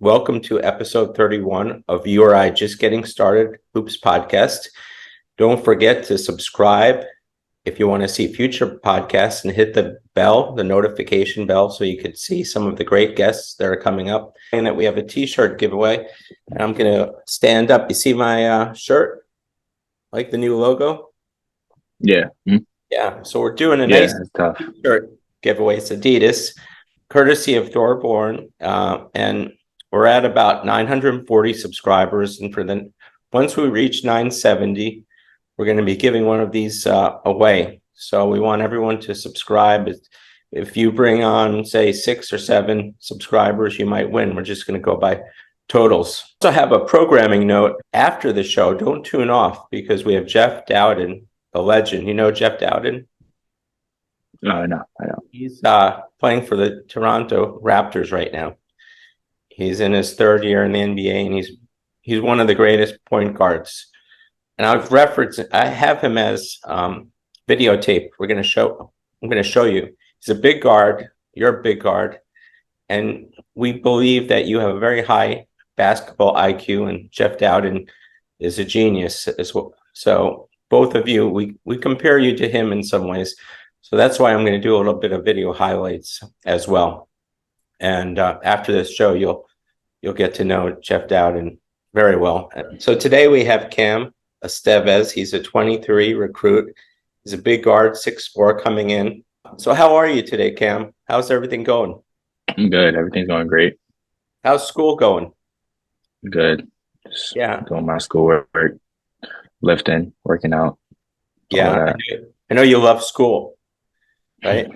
Welcome to episode 31 of URI Just Getting Started Hoops podcast. Don't forget to subscribe if you want to see future podcasts and hit the bell, the notification bell, so you could see some of the great guests that are coming up. And that we have a t-shirt giveaway. And I'm going to stand up. You see my shirt? Like the new logo? Yeah. Mm-hmm. Yeah. So we're doing a nice t-shirt giveaway. It's Adidas, courtesy of Thorborn. And we're at about 940 subscribers. And once we reach 970, we're going to be giving one of these away. So we want everyone to subscribe. If you bring on, say, 6 or 7 subscribers, you might win. We're just going to go by totals. Also have a programming note after the show. Don't tune off because we have Jeff Dowden, the legend. You know Jeff Dowden? No, I know. He's playing for the Toronto Raptors right now. He's in his 3rd year in the NBA, and he's one of the greatest point guards. And I have him as videotape. I'm going to show you. He's a big guard. You're a big guard. And we believe that you have a very high basketball IQ, and Jeff Dowden is a genius as well. So both of you, we compare you to him in some ways. So that's why I'm going to do a little bit of video highlights as well. And after this show, you'll get to know Jeff Dowden very well. So today we have Cam Estevez. He's a 23 recruit. He's a big guard, 6'4", coming in. So how are you today, Cam? How's everything going? I'm good. Everything's going great. How's school going? Good. Just doing my schoolwork, lifting, working out. Yeah, I know you love school, right?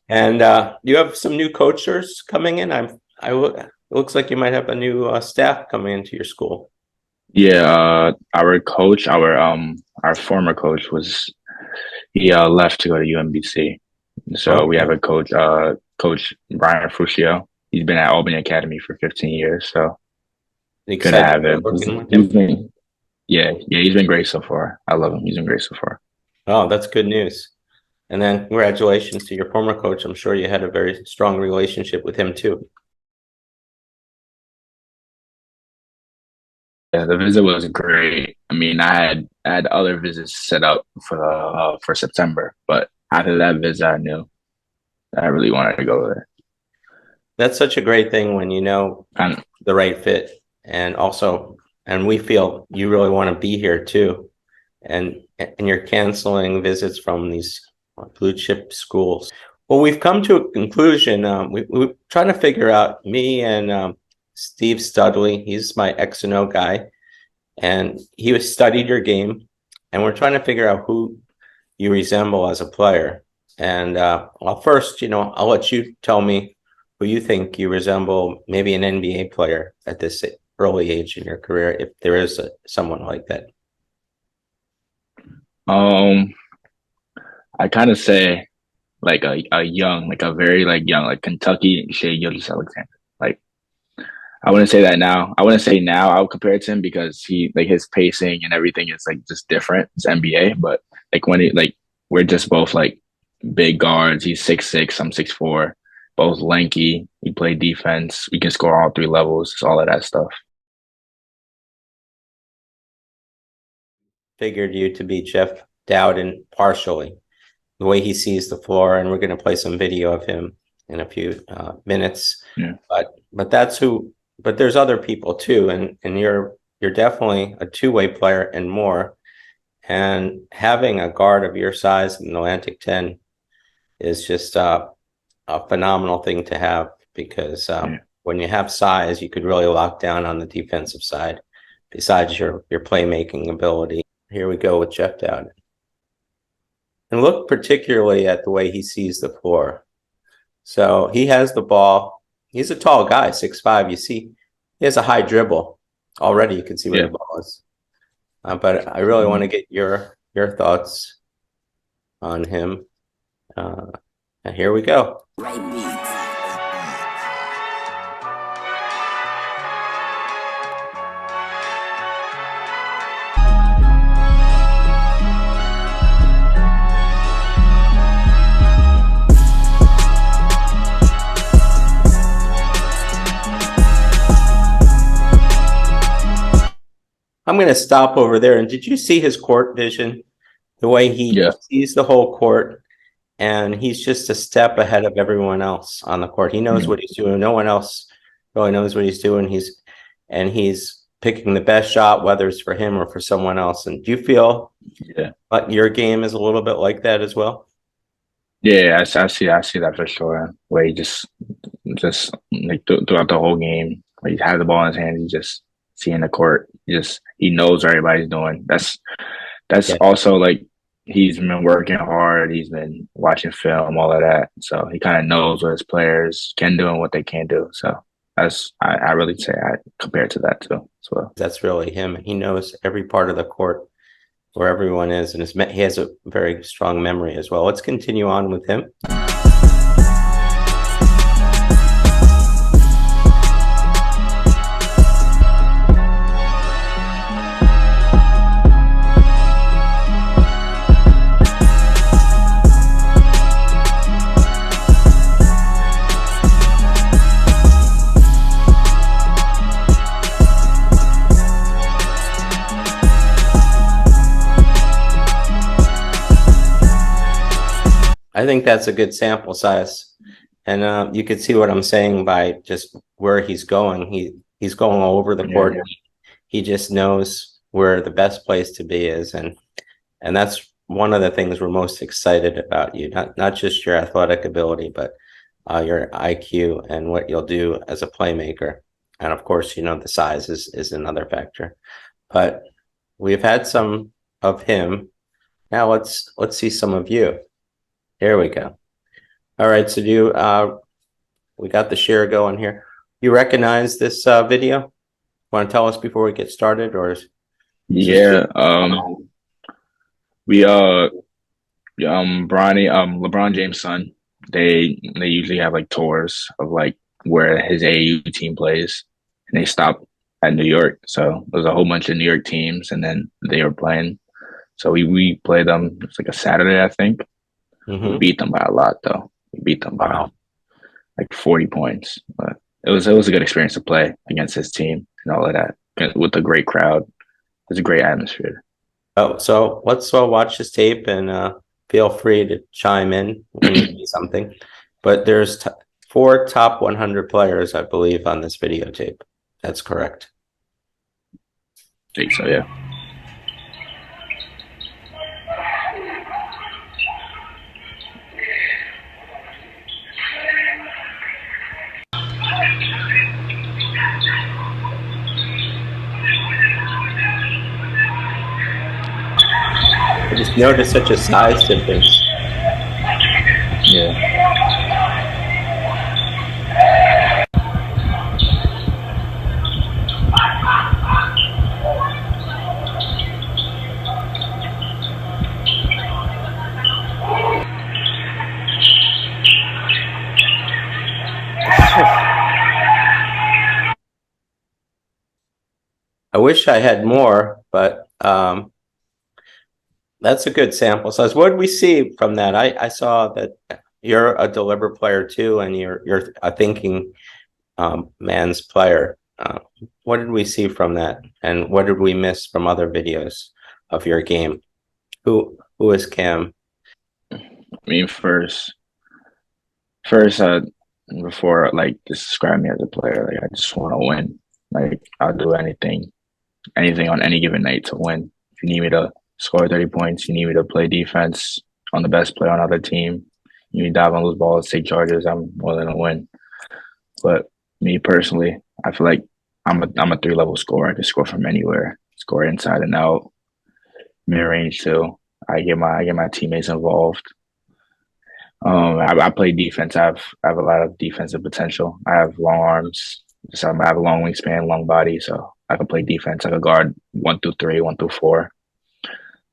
And you have some new coaches coming in. It looks like you might have a new staff coming into your school. Yeah, our coach, our former coach he left to go to UMBC. So we have a coach, Coach Brian Fruscio. He's been at Albany Academy for 15 years. So good to have him. He's been great so far. I love him. He's been great so far. Oh, that's good news. And then congratulations to your former coach. I'm sure you had a very strong relationship with him too. Yeah, the visit was great. I mean, I had other visits set up for September, but after that visit, I knew I really wanted to go there. That's such a great thing when you know the right fit, and we feel you really want to be here too, and you're canceling visits from these blue chip schools. Well, we've come to a conclusion. We're trying to figure out, me and Steve Studley, he's my X&O guy, and he studied your game, and we're trying to figure out who you resemble as a player. And first, I'll let you tell me who you think you resemble, maybe an NBA player at this early age in your career, if there is someone like that. I kind of say like a young, like a very young, like Kentucky Shai Gilgeous-Alexander. I wouldn't say that now. I wouldn't say now I would compare it to him because his pacing and everything is just different. It's NBA, but we're just both big guards. He's 6'6", I'm 6'4", both lanky. We play defense. We can score all 3 levels. All of that stuff. Figured you to be Jeff Dowden partially, the way he sees the floor, and we're going to play some video of him in a few minutes. Yeah. But that's who. But there's other people too, and you're definitely a two-way player and more. And having a guard of your size in Atlantic 10 is just a phenomenal thing to have, because when you have size, you could really lock down on the defensive side, besides your playmaking ability. Here we go with Jeff Dowden. And look particularly at the way he sees the floor. So he has the ball. He's a tall guy, 6'5". You see, he has a high dribble. Already you can see where the ball is. But I really want to get your thoughts on him. And here we go. I'm going to stop over there. And did you see his court vision? The way he sees the whole court, and he's just a step ahead of everyone else on the court. He knows what he's doing. No one else really knows what he's doing. He's picking the best shot, whether it's for him or for someone else. And do you feel like your game is a little bit like that as well? Yeah, I see that for sure. Where he just like throughout the whole game, where he has the ball in his hands, he's just seeing the court. He knows what everybody's doing. That's also like he's been working hard. He's been watching film, all of that. So he kind of knows what his players can do and what they can't do. So I really say I compare it to that too as well. That's really him. He knows every part of the court where everyone is, and he has a very strong memory as well. Let's continue on with him. I think that's a good sample size, and you can see what I'm saying by just where he's going. He's going all over the court. He just knows where the best place to be is, and that's one of the things we're most excited about you. Not just your athletic ability, but your IQ and what you'll do as a playmaker. And of course, the size is another factor. But we've had some of him. Now let's see some of you. There we go. All right, so we got the share going here. You recognize this video? Want to tell us before we get started, or? LeBron James' son. They usually have like tours of like where his AAU team plays, and they stop at New York. So there's a whole bunch of New York teams, and then they were playing. So we played them. It's like a Saturday, I think. We beat them by a lot, though. We beat them by like 40 points. But it was a good experience to play against his team and all of that with a great crowd. It was a great atmosphere. Oh, so let's watch this tape and feel free to chime in when you see something. But there's 4 top 100 players, I believe, on this videotape. That's correct. I think so, yeah. I just noticed such a size difference. Yeah. I wish I had more, but that's a good sample size. What did we see from that? I saw that you're a deliberate player too, and you're a thinking man's player. What did we see from that, and what did we miss from other videos of your game? Who is Cam? I mean, first, before like describe me as a player, like I just want to win. Like I'll do anything on any given night to win. If you need me to score 30 points, you need me to play defense on the best player on the other team, you need to dive on those balls, take charges, I'm willing to win. But me personally, I feel like I'm a 3-level scorer. I can score from anywhere, score inside and out, mid-range too. I get my teammates involved. I play defense. I have a lot of defensive potential. I have long arms. I have a long wingspan, long body, so I can play defense. I can guard 1 through 3, 1 through 4.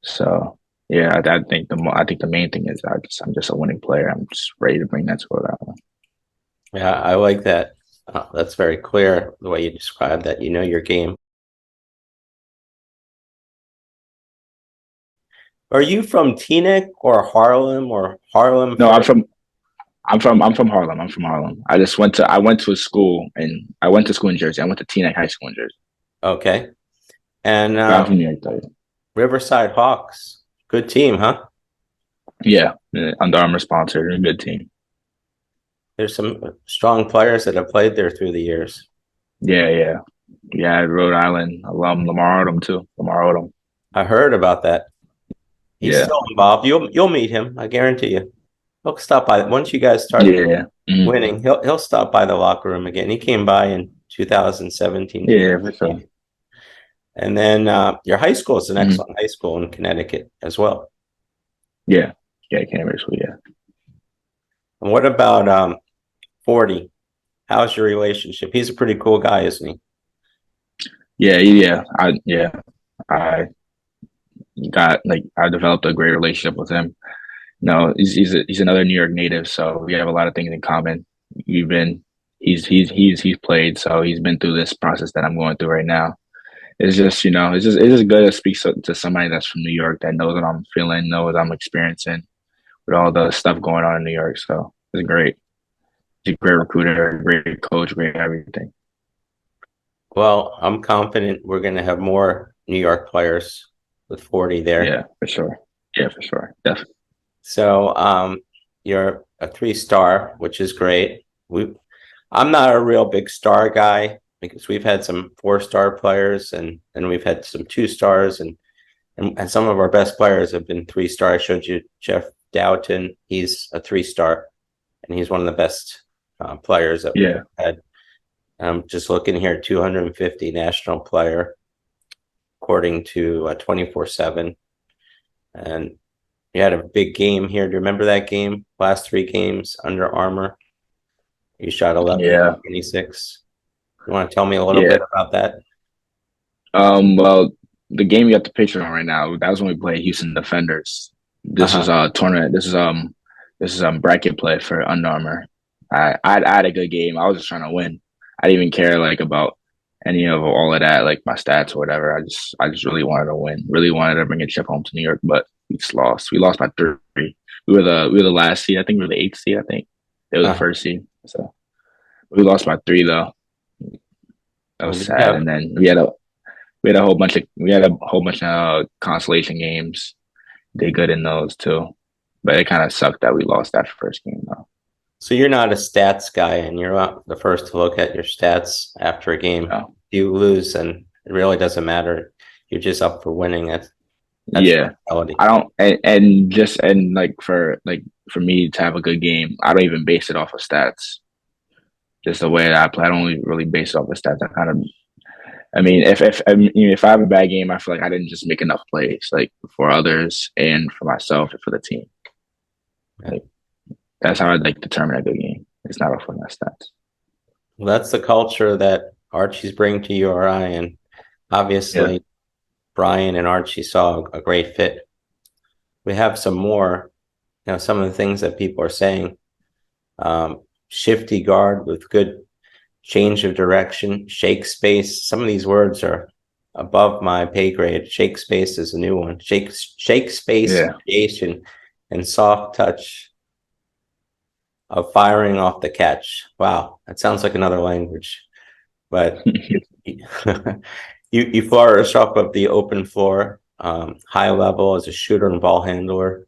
So yeah, I think the main thing is I'm just a winning player. I'm just ready to bring that to Rhode Island. Yeah, I like that. That's very clear the way you describe that. You know your game. Are you from Teaneck or Harlem or Harlem? No, I'm from Harlem. I'm from Harlem. I went to school in Jersey. I went to Teaneck High School in Jersey. Okay. And I'm from New York, though. Riverside Hawks, good team, huh? Yeah, Under Armour sponsored, a good team. There's some strong players that have played there through the years. Yeah. Rhode Island alum Lamar Odom too. Lamar Odom. I heard about that. He's Yeah, still involved. You'll meet him, I guarantee you. He'll stop by once you guys start yeah, winning. He'll stop by the locker room again. He came by in 2017, yeah, for sure. and then your high school is an Mhm. excellent high school in Connecticut as well. Yeah, Cambridge, yeah. And what about 40? How's your relationship? He's a pretty cool guy, isn't he? I I developed a great relationship with him. No, he's another New York native, so we have a lot of things in common. We've been he's played, so he's been through this process that I'm going through right now. It's just it's just good to speak to somebody that's from New York that knows what I'm feeling, knows what I'm experiencing with all the stuff going on in New York. So it's great. He's a great recruiter, great coach, great everything. Well, I'm confident we're going to have more New York players with 40 there. Yeah, for sure. Yeah, for sure. Definitely. So you're a 3-star, which is great. I'm not a real big star guy because we've had some 4-star players and we've had some 2-stars and some of our best players have been 3-star. I showed you Jeff Doughton. He's a 3-star and he's one of the best players that we've had. I'm just looking here, 250 national player, according to 24/7. And you had a big game here. Do you remember that game? Last 3 games, Under Armour. You shot 11 26. You want to tell me a little bit about that? Well, the game you got the picture on right now, that was when we played Houston Defenders. This is a tournament. This is bracket play for Under Armour. I had a good game. I was just trying to win. I didn't even care about any of all of that, like my stats or whatever. I just really wanted to win. Really wanted to bring a chip home to New York, but we just lost. We lost by 3. We were the last seed. I think we were the 8th seed. I think they were the first seed. So we lost by 3 though. That was sad. And then we had a whole bunch of consolation games. Did good in those too, but it kind of sucked that we lost that first game though. So you're not a stats guy, and you're not the first to look at your stats after a game. No. You lose, and it really doesn't matter. You're just up for winning. That's yeah. Reality. I don't, and for me to have a good game, I don't even base it off of stats. Just the way that I play, I don't really base it off of stats. I mean, if I have a bad game, I feel like I didn't just make enough plays, like for others and for myself and for the team. Like, that's how I determine a good game. It's not off of my stats. Well, that's the culture that Archie's bring to URI, and obviously Brian and Archie saw a great fit. We have some more, some of the things that people are saying. Shifty guard with good change of direction, shake space. Some of these words are above my pay grade. Shake space is a new one. Shake space, creation, and soft touch of firing off the catch. Wow, that sounds like another language. But you flourish off of the open floor, high level as a shooter and ball handler.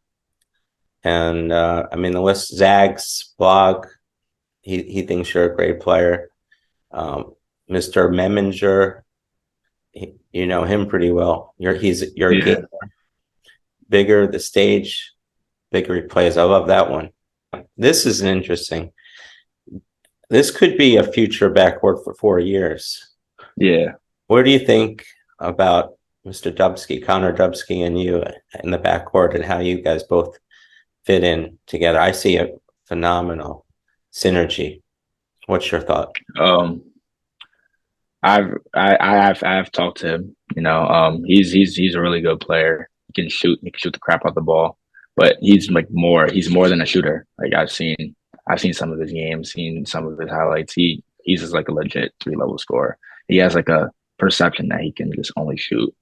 And I mean, the list, Zag's blog, he thinks you're a great player. Mr. Meminger, you know him pretty well. You're a gamer. Bigger the stage, bigger he plays. I love that one. This is interesting. This could be a future backcourt for 4 years. Yeah. What do you think about Mr. Dubsky, Connor Dubsky, and you in the backcourt, and how you guys both fit in together? I see a phenomenal synergy. What's your thought? I've talked to him. He's a really good player. He can shoot the crap out the ball, but he's more than a shooter. Like I've seen some of his games, seen some of his highlights. He's just like a legit 3-level scorer. He has like a perception that he can just only shoot,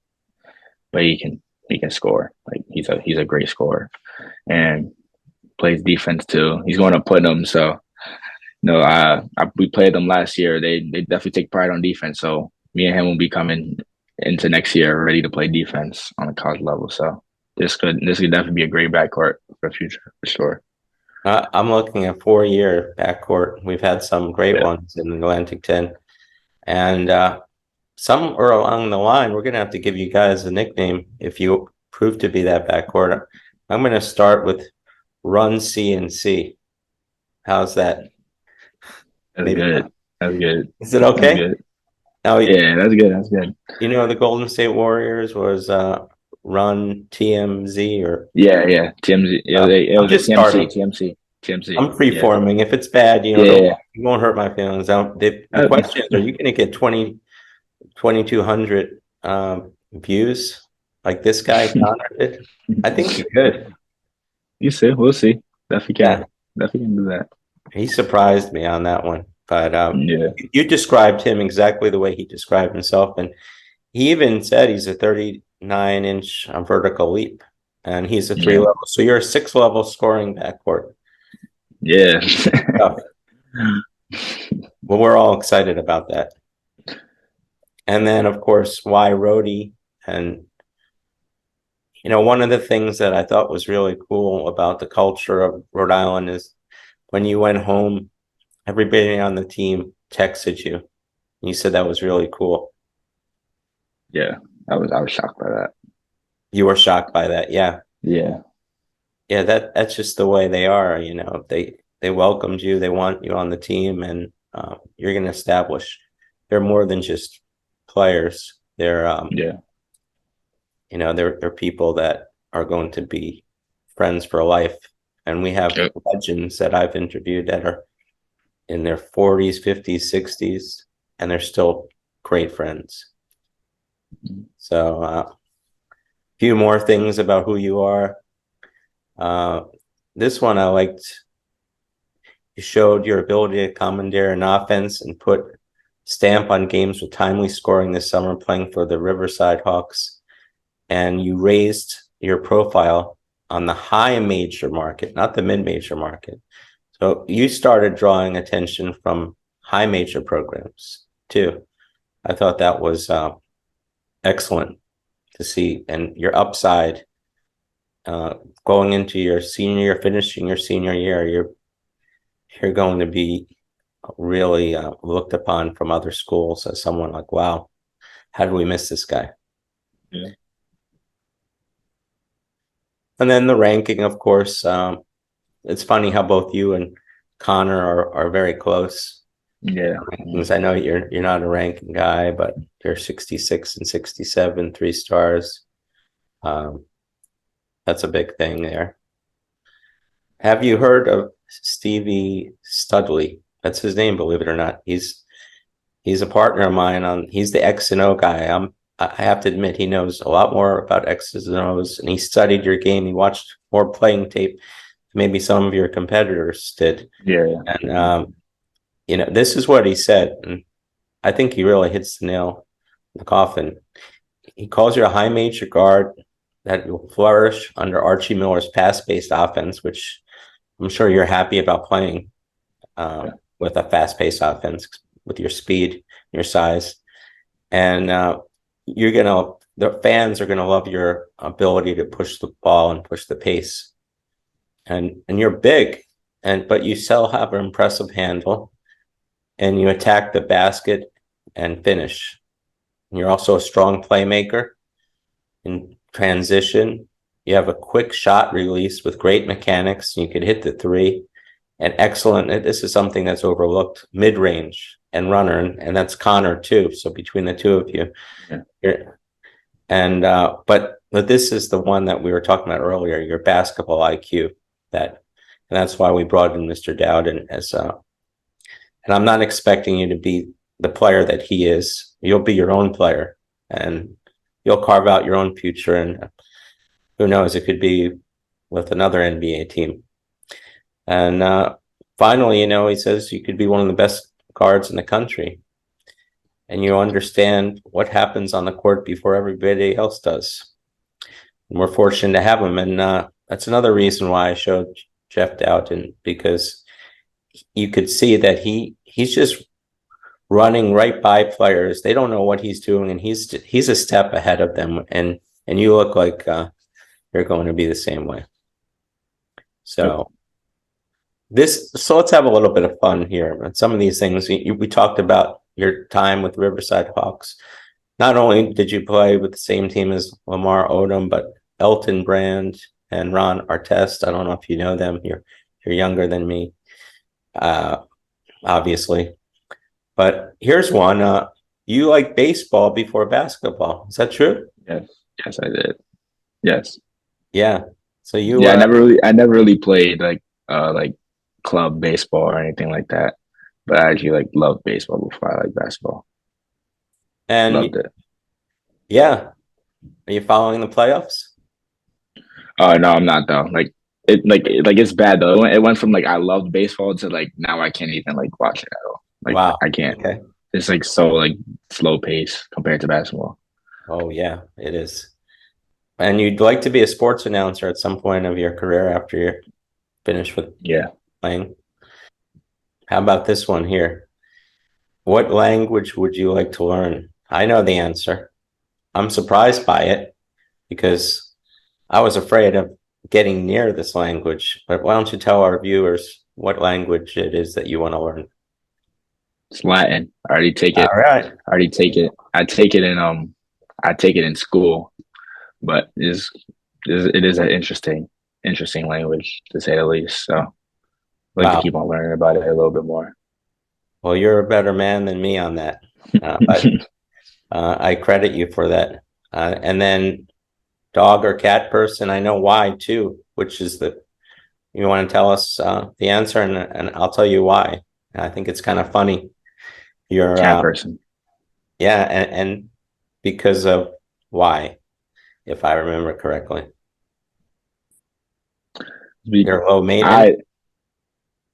but he can score. Like he's a great scorer and plays defense too. He's going to Putnam, so we played them last year. They definitely take pride on defense. So me and him will be coming into next year ready to play defense on the college level. So this could definitely be a great backcourt for the future for sure. I'm looking at 4-year backcourt. We've had some great Yeah. ones in the Atlantic 10. And somewhere along the line, we're going to have to give you guys a nickname if you prove to be that backcourt. I'm going to start with Run CNC. How's that? That's Maybe good. not. That's good. Is it That's okay? good. Now, Yeah, that's good. That's good. the Golden State Warriors was Run TMZ or Yeah. TMZ. It I'm was a just TMC. starting. TMC. I'm TMC. free Yeah. forming. If it's bad, Yeah. it won't hurt my feelings. The Uh, question is, are you going to get 2,200 views like this guy Connor did? I think you could. You see, we'll see. Definitely Yeah, can. Definitely can do that. he surprised me on that one. But Yeah. you described him exactly the way he described himself, and he even said he's a 39-inch vertical leap, and he's a 3 Yeah. level. So you're a 6 level scoring backcourt. Yeah. Stuff. Well, we're all excited about that. And then, of course, why Rhodey? And, one of the things that I thought was really cool about the culture of Rhode Island is when you went home, everybody on the team texted you. You said that was really cool. Yeah. I was shocked by that. You were shocked by that. Yeah. Yeah. Yeah, that's just the way they are. They welcomed you, they want you on the team, and you're going to establish they're more than just players. They're Yeah. they're people that are going to be friends for life. And we have legends that I've interviewed that are in their 40s, 50s, 60s, and they're still great friends. So a few more things about who you are. This one I liked. You showed your ability to commandeer an offense and put stamp on games with timely scoring this summer, playing for the Riverside Hawks. And you raised your profile on the high major market, not the mid-major market. So you started drawing attention from high major programs too. I thought that was excellent to see. And your upside going into your senior year, finishing your senior year, you're going to be really looked upon from other schools as someone like, wow, how did we miss this guy? Yeah. And then the ranking, of course, it's funny how both you and Connor are very close. Yeah. I know you're not a ranking guy, but you're 66 and 67, 3 stars. That's a big thing there. Have you heard of Stevie Studley? That's his name, believe it or not. He's a partner of mine he's the X and O guy. I have to admit he knows a lot more about X's and O's, and he studied your game. He watched more playing tape than maybe some of your competitors did. Yeah. And this is what he said, and I think he really hits the nail in the coffin. He calls you a high major guard that will flourish under Archie Miller's pass-based offense, which I'm sure you're happy about playing with a fast-paced offense with your speed, your size, and the fans are gonna love your ability to push the ball and push the pace, and you're big, but you still have an impressive handle, and you attack the basket and finish. And you're also a strong playmaker in transition. You have a quick shot release with great mechanics. You could hit the 3 and excellent. This is something that's overlooked, mid-range and runner, and that's Connor too. So between the two of you, but this is the one that we were talking about earlier, your basketball IQ, and that's why we brought in Mr. Dowden and I'm not expecting you to be the player that he is. You'll be your own player, and you'll carve out your own future, and who knows, it could be with another NBA team. And finally, he says you could be one of the best guards in the country, and you understand what happens on the court before everybody else does. And we're fortunate to have him, and that's another reason why I showed Jeff Dowden, because you could see that he's just running right by players. They don't know what he's doing, and he's a step ahead of them. And you look like you're going to be the same way. So let's have a little bit of fun here. And some of these things we talked about your time with Riverside Hawks. Not only did you play with the same team as Lamar Odom, but Elton Brand and Ron Artest. I don't know if you know them. You're younger than me, obviously. But here's one. You like baseball before basketball. Is that true? Yes. Yes, I did. Yes. Yeah. So you Yeah, I never really played like club baseball or anything like that. But I actually like loved baseball before I liked basketball. Loved and it. yeah, are you following the playoffs? Oh no, I'm not though. Like it's bad though. It went from like I loved baseball to like now I can't even like watch it at all. Like Wow. I can't. Okay. It's like so like slow pace compared to basketball. Oh yeah, it is. And you'd like to be a sports announcer at some point of your career after you're finished with Yeah. playing. How about this one here? What language would you like to learn? I know the answer. I'm surprised by it because I was afraid of getting near this language. But why don't you tell our viewers what language it is that you want to learn? It's Latin. I already take All it. right. I already take it. I take it in school, but it is an interesting language to say the least. So I like to Wow. keep on learning about it a little bit more. Well, you're a better man than me on that. But I credit you for that. And then dog or cat person, I know why too, which is you want to tell us the answer, and I'll tell you why. I think it's kind of funny. You're Cat person. yeah, and because of why, if I remember correctly. You're low maintenance. I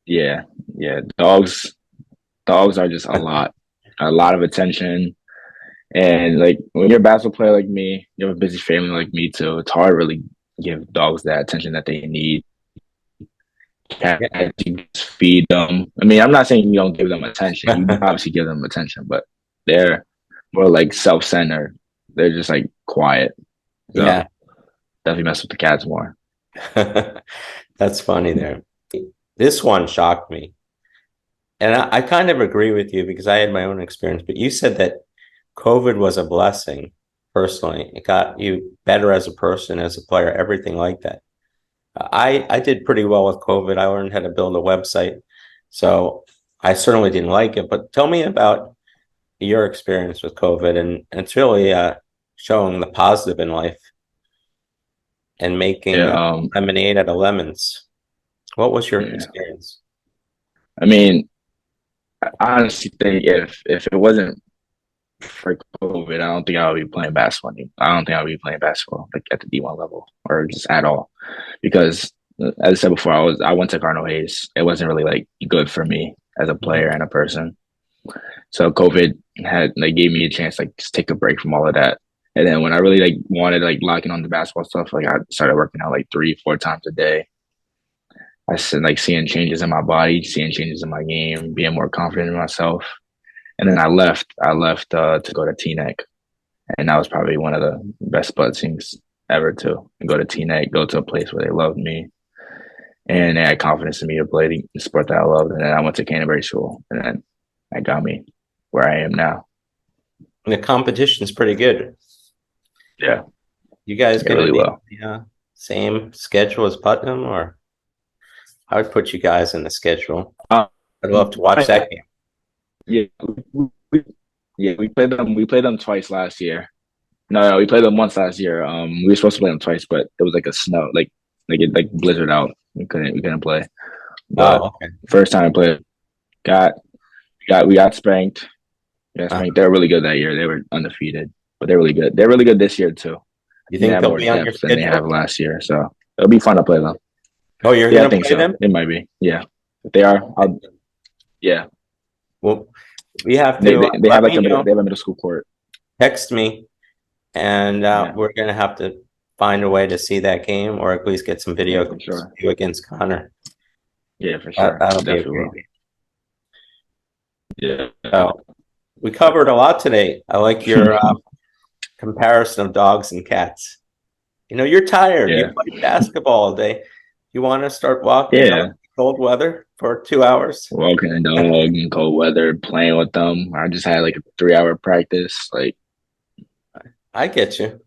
yeah, yeah. Dogs are just a lot of attention. And like when you're a basketball player like me, you have a busy family like me too. It's hard to really give dogs that attention that they need. Yeah. You just feed them. I mean, I'm not saying you don't give them attention. You obviously give them attention, but they're more like self-centered. They're just like quiet. So Yeah. definitely mess with the cats more. That's funny there. This one shocked me. And I kind of agree with you because I had my own experience, but you said that COVID was a blessing personally. It got you better as a person, as a player, everything like that. I did pretty well with COVID. I learned how to build a website. So I certainly didn't like it. But tell me about your experience with COVID. And it's really showing the positive in life and making Yeah. lemonade out of lemons. What was your Yeah. experience? I mean, I honestly think if it wasn't for COVID, I don't think I would be playing basketball. I don't think I would be playing basketball like at the D1 level or just at all, because as I said before, I went to Cardinal Hayes. It wasn't really like good for me as a player and a person. So COVID had like gave me a chance like just take a break from all of that. And then when I really like wanted like locking on the basketball stuff, like I started working out like 3-4 times a day. I said like seeing changes in my body, seeing changes in my game, being more confident in myself. And then I left. I left to go to TNEC, and that was probably one of the best blessings ever to go to TNEC, go to a place where they loved me and they had confidence in me to play the sport that I loved. And then I went to Canterbury School, and then that got me where I am now. And the competition is pretty good. Yeah, You guys yeah, going to really be well. the same schedule as Putnam, or I would put you guys in the schedule. Um, I'd love to watch that game. yeah, we played them. We played them twice last year. No, we played them once last year. We were supposed to play them twice, but it was like a snow, like it like blizzard out. We couldn't play. But Oh, okay. first time I played, got we got spanked. Yeah, spanked. They were really good that year. They were undefeated, but they're really good. They're really good this year too. You They think have they'll more be on your depth than they have schedule? last year, so it'll be fun to play them. Oh, you're Yeah, I going to think play so. them? It might be. Yeah, if they are, yeah. Well, we have They to they, they let have like me know. they have a middle school court. Text me, and Yeah, we're going to have to find a way to see that game, or at least get some yeah, video for of sure. you against Connor. Yeah, for sure. That'll be a Definitely great will. game. Yeah. So We covered a lot today. I like your comparison of dogs and cats. You know, you're tired. You Yeah. play basketball all day. You want to start walking the dog Yeah. in cold weather for 2 hours? Walking the dog in cold weather, playing with them. I just had like a 3 hour practice. Like, I get you.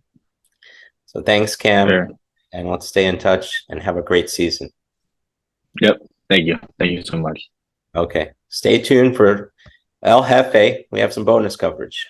So thanks, Cam, sure. and let's stay in touch and have a great season. Yep. Thank you. Thank you so much. Okay. Stay tuned for El Jefe. We have some bonus coverage.